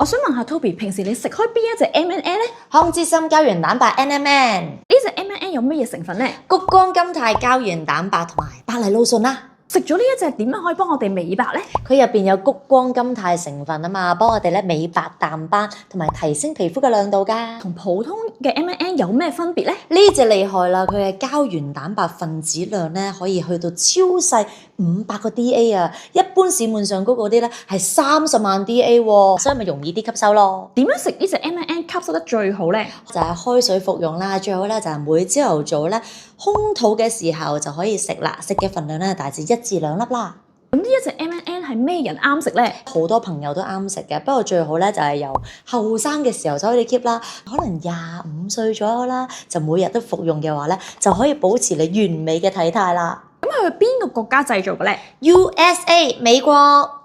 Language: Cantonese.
我想問下 Toby，平時你食開邊一隻 M&M 咧？康之森膠原蛋白 NMN，呢隻 M&M 有乜嘢成分咧？谷胱甘肽膠原蛋白同埋巴黎露醇啦。食咗呢一隻點樣可以幫我哋美白咧？佢入邊有谷胱甘肽成分啊嘛，幫我哋咧美白淡斑同埋提升皮膚嘅亮度㗎。同普通嘅 M&M 有咩分別咧？呢隻厲害啦，佢嘅膠原蛋白分子量咧可以去到超細500個 DA 啊，一般市面上嗰啲咧係30萬 DA 喎，所以咪容易啲吸收咯。點樣食呢隻 M&M 吸收得最好咧？就係開水服用啦，最好咧就係每朝頭早咧空肚嘅時候就可以食啦，食嘅份量咧大致1至2粒啦。咁呢一隻 M&M 係咩人啱食咧？好多朋友都啱食嘅，不過最好咧就係由後生嘅時候就可以 keep 啦，可能25歲左右啦，就每日都服用嘅話咧，就可以保持你完美嘅體態啦。咁佢係邊個國家製造嘅咧？ USA 美國。